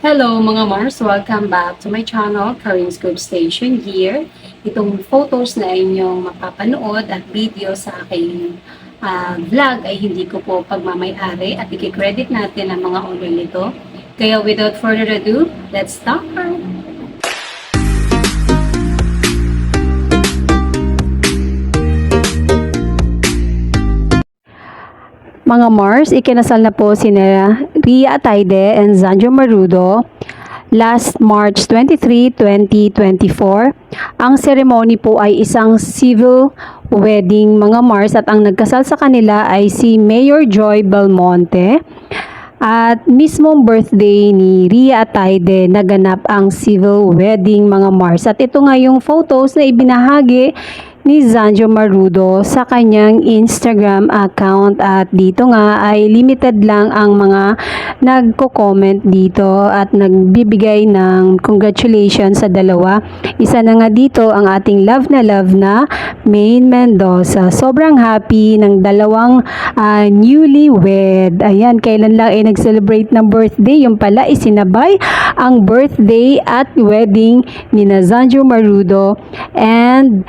Hello mga Mars! Welcome back to my channel, Karin Scoop Station here. Itong photos na inyong mapapanood at video sa aking vlog ay hindi ko po pagmamayari at i-credit natin ang mga owner nito. Kaya without further ado, let's start! Mga Mars, ikinasal na po sina Ria Ataide and Zanjo Marudo last March 23, 2024. Ang ceremony po ay isang civil wedding mga Mars at ang nagkasal sa kanila ay si Mayor Joy Belmonte. At mismong birthday ni Ria Ataide naganap ang civil wedding mga Mars. At ito nga yung photos na ibinahagi ni Zanjo Marudo sa kanyang Instagram account at dito nga ay limited lang ang mga nagko-comment dito at nagbibigay ng congratulations sa dalawa. Isa na nga dito ang ating love na Maine Mendoza. Sobrang happy ng dalawang newlywed. Ayan, kailan lang ay nag-celebrate ng birthday. Yung pala isinabay ang birthday at wedding ni Zanjo Marudo and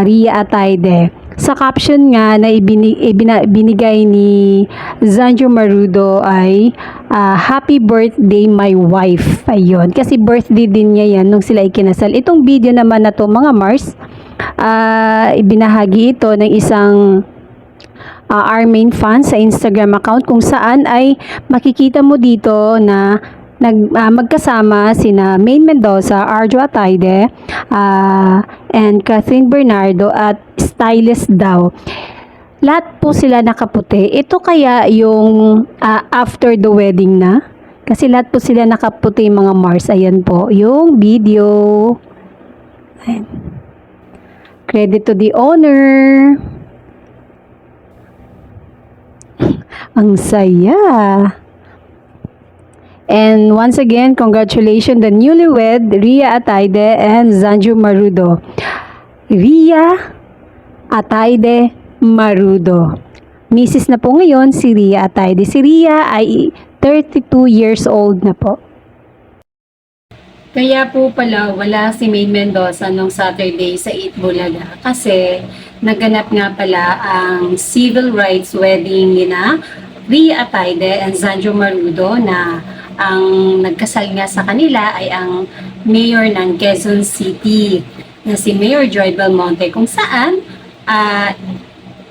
Ria Ataide. Sa caption nga na binigay ni Zanjo Marudo ay happy birthday my wife. Ayun, kasi birthday din niya yan nung sila ikinasal. Itong video naman na to mga Mars, ibinahagi ito ng isang Armain fan sa Instagram account kung saan ay makikita mo dito na magkasama sina Maine Mendoza, Arjo Ataide, and Catherine Bernardo at stylist daw. Lahat po sila nakaputi. Ito kaya yung after the wedding na? Kasi lahat po sila nakaputi mga Mars. Ayan po yung video. Ayan. Credit to the owner. Ang saya. And once again, congratulations the newlywed Ria Ataide and Zanjo Marudo. Ria Ataide Marudo. Mrs. na po ngayon si Ria Ataide. Si Ria ay 32 years old na po. Kaya po pala wala si Maine Mendoza nung Saturday sa Eat Bulaga kasi naganap nga pala ang civil rights wedding ni na Ria Ataide and Zanjo Marudo na ang nagkasal nga sa kanila ay ang mayor ng Quezon City na si Mayor Joy Belmonte kung saan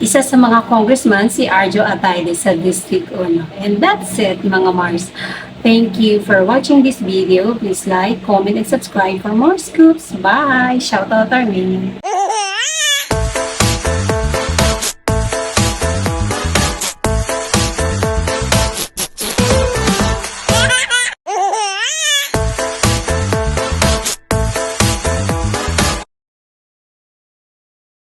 isa sa mga congressman si Arjo Ataide sa District 1. And that's it mga Mars. Thank you for watching this video. Please like, comment, and subscribe for more scoops. Bye! Shout out Armin!